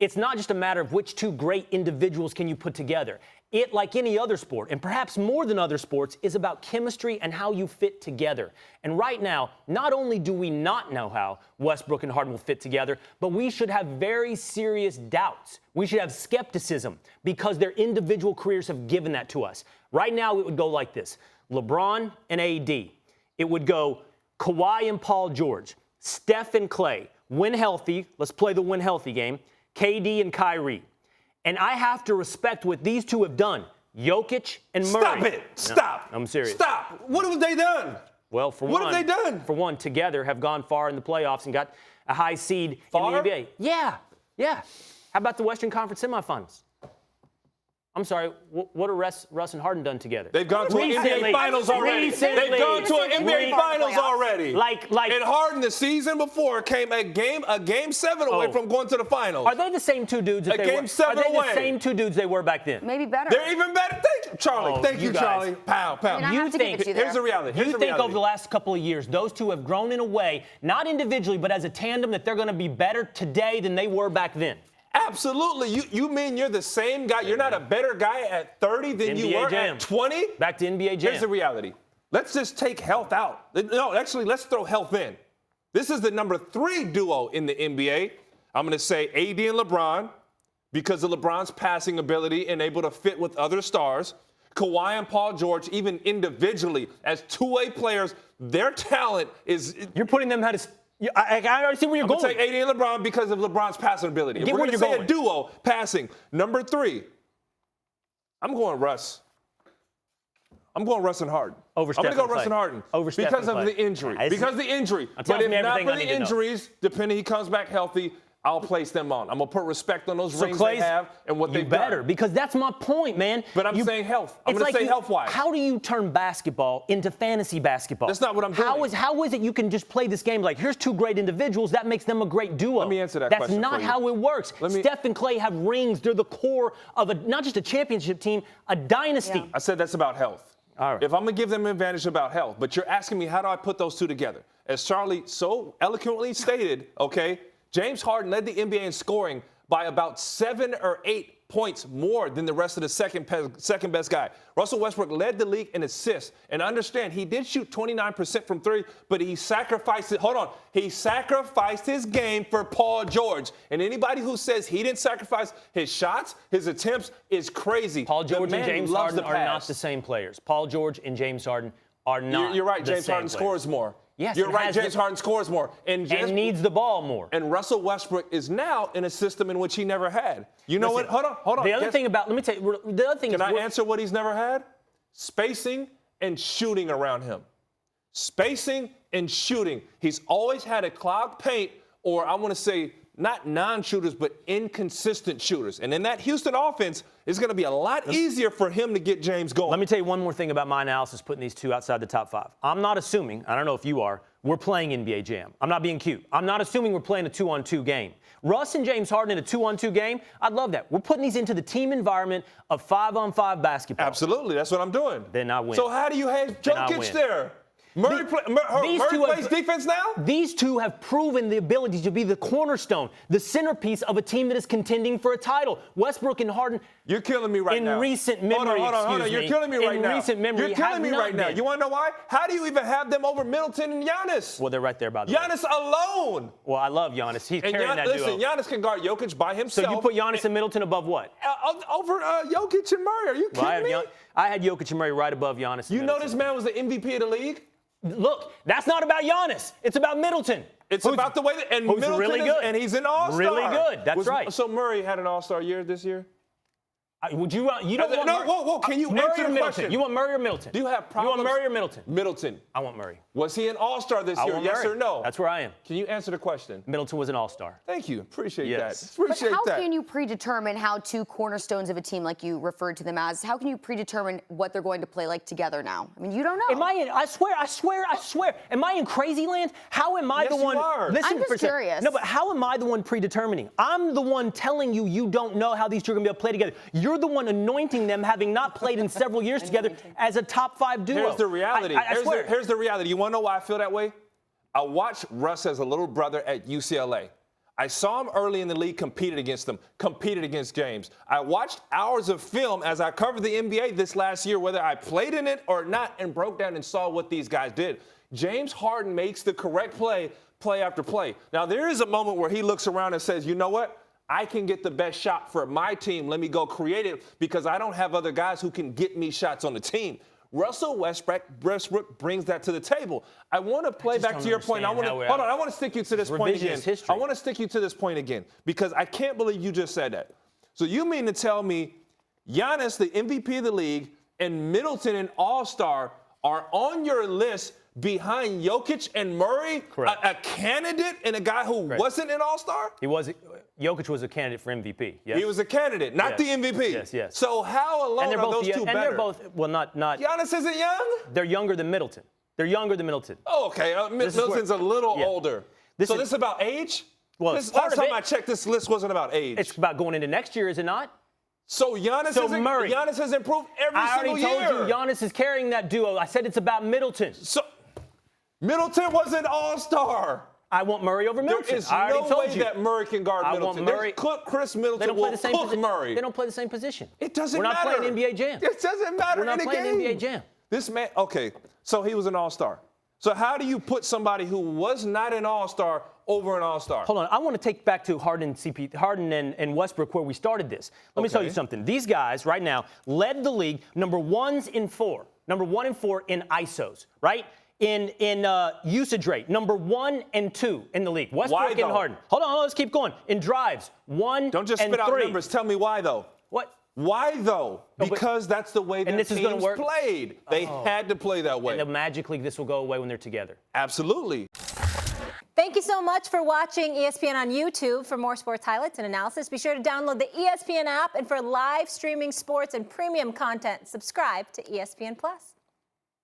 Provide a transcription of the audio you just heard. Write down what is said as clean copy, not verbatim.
it's not just a matter of which two great individuals can you put together. It, like any other sport, and perhaps more than other sports, is about chemistry and how you fit together. And right now, not only do we not know how Westbrook and Harden will fit together, but we should have very serious doubts. We should have skepticism because their individual careers have given that to us. Right now, it would go like this. LeBron and AD. It would go Kawhi and Paul George. Steph and Klay. When healthy, let's play the when healthy game. KD and Kyrie. And I have to respect what these two have done. Jokic and Murray. Stop it. Stop. No, I'm serious. Stop. What have they done? Well, for what one, have they done? For one, together have gone far in the playoffs and got a high seed Far? in the NBA. Yeah. How about the Western Conference semifinals? I'm sorry, what have Russ and Harden done together? They've gone to an NBA Finals already. They've gone to an NBA Finals already. Like, and Harden the season before came a game 7 away from going to the Finals. Are they the same two dudes that they were? Are they the same two dudes they were back then? Maybe better. They're even better. Thank you, Charlie. Thank you, Charlie. Pow. You think? Here's the reality. You think over the last couple of years, those two have grown in a way, not individually, but as a tandem, that they're going to be better today than they were back then? Absolutely. You mean you're the same guy? You're not a better guy at 30 than you were at 20? Back to NBA Jam. Here's the reality. Let's just take health out. No, actually, let's throw health in. This is the number 3 duo in the NBA. I'm going to say AD and LeBron because of LeBron's passing ability and able to fit with other stars. Kawhi and Paul George, even individually, as two-way players, their talent is... You're putting them at I see where you're going. I'm going to take AD and LeBron because of LeBron's passing ability. Get We're where going to say a duo passing. Number 3, I'm going Russ. I'm going Russ and Harden. I'm going to go Russ and Harden. Because of the injury. Because of the injury. But if not for the injuries, depending he comes back healthy, I'll place them on. I'm going to put respect on those rings they have and what they've done. Better, because that's my point, man. But I'm saying health. I'm going to say health-wise. How do you turn basketball into fantasy basketball? That's not what I'm doing. How is it you can just play this game like, here's two great individuals, that makes them a great duo? Let me answer that question. That's not how it works. Steph and Klay have rings. They're the core of not just a championship team, a dynasty. Yeah. I said that's about health. All right. If I'm going to give them an advantage about health, but you're asking me how do I put those two together? As Charlie so eloquently stated, okay, James Harden led the NBA in scoring by about 7 or 8 points more than the rest of the second best guy. Russell Westbrook led the league in assists. And understand, he did shoot 29% from 3, but he sacrificed it. Hold on. He sacrificed his game for Paul George. And anybody who says he didn't sacrifice his shots, his attempts, is crazy. Paul George and James Harden are not the same players. Paul George and James Harden are not. You're right. the James same Harden players. scores more. Yes, you're right. James Harden scores more and needs the ball more. And Russell Westbrook is now in a system in which he never had. You know what? Hold on. The other thing about, let me tell you, the other thing Can I answer what he's never had? Spacing and shooting around him. Spacing and shooting. He's always had a clogged paint, or I want to say not non-shooters, but inconsistent shooters. And in that Houston offense, it's going to be a lot easier for him to get James going. Let me tell you one more thing about my analysis putting these two outside the top 5. I'm not assuming, I don't know if you are, we're playing NBA Jam. I'm not being cute. I'm not assuming we're playing a 2-on-2 game. Russ and James Harden in a 2-on-2 game, I'd love that. We're putting these into the team environment of 5-on-5 basketball. Absolutely. That's what I'm doing. Then I win. So how do you have Jokic there? Murray plays defense now? These two have proven the ability to be the cornerstone, the centerpiece of a team that is contending for a title. Westbrook and Harden. You're killing me right now. In recent memory, hold on. You're killing me right now. In recent memory, you're killing me right now. You want to know why? How do you even have them over Middleton and Giannis? Well, they're right there by the way. Giannis alone. Well, I love Giannis. He's carrying that duo. Listen, Giannis can guard Jokic by himself. So you put Giannis and Middleton above what? Over Jokic and Murray. Are you kidding me? I had Jokic and Murray right above Giannis. You know this man was the MVP of the league? Look, that's not about Giannis. It's about Middleton. It's about the way that Middleton really good. And he's an all-star. Really good. That's right. So Murray had an all-star year this year? Would you don't want No, whoa. Can you answer the question? You want Murray or Middleton? Do you have problems? You want Murray or Middleton? Middleton. I want Murray. Was he an all-star this year? Yes or no? That's where I am. Can you answer the question? Middleton was an all-star. Thank you. Appreciate that. But how can you predetermine how two cornerstones of a team, like you referred to them as, how can you predetermine what they're going to play like together now? I mean, you don't know. I swear. Am I in crazy land? How am I the one? You are. Listen, I'm just curious. No, but how am I the one predetermining? I'm the one telling you you don't know how these two are going to be able to play together. You're the one anointing them, having not played in several years together, as a top 5 duo. Here's the reality. Here's the reality. You want to know why I feel that way? I watched Russ as a little brother at UCLA. I saw him early in the league, competed against James. I watched hours of film as I covered the NBA this last year, whether I played in it or not, and broke down and saw what these guys did. James Harden makes the correct play after play. Now, there is a moment where he looks around and says, you know what? I can get the best shot for my team. Let me go create it because I don't have other guys who can get me shots on the team. Russell Westbrook brings that to the table. I want to play back to your point. I want to stick you to this point again. I want to stick you to this point again because I can't believe you just said that. So you mean to tell me Giannis, the MVP of the league, and Middleton, an all-star, are on your list behind Jokic and Murray, a candidate and a guy who wasn't an all-star? Jokic was a candidate for MVP. Yes. He was a candidate, not the MVP. Yes. So how alone are those two better? And they're both, well, not. Giannis isn't young? They're younger than Middleton. Oh, okay. Middleton's a little older. So this is about age? Well, last time I checked, this list wasn't about age. It's about going into next year, is it not? So Giannis has improved every single year. I already told you Giannis is carrying that duo. I said it's about Middleton. So Middleton was an all-star. I want Murray over Middleton. There is no way that Murray can guard Middleton. Chris Middleton will cook Murray. They don't play the same position. It doesn't matter. We're not playing NBA Jam. It doesn't matter in a game. We're not playing NBA Jam. This man, okay, so he was an all-star. So how do you put somebody who was not an all-star over an all-star? Hold on. I want to take back to Harden and Westbrook where we started this. Let me tell you something. These guys right now led the league number 1 in 4 in ISOs, right? In usage rate, number 1 and 2 in the league. Westbrook and Harden. Hold on, let's keep going. In drives, 1 and 3. Don't just spit out numbers. Tell me why, though. What? Why, though? Because that's the way the teams played. They had to play that way. And magically, this will go away when they're together. Absolutely. Thank you so much for watching ESPN on YouTube. For more sports highlights and analysis, be sure to download the ESPN app. And for live streaming sports and premium content, subscribe to ESPN+.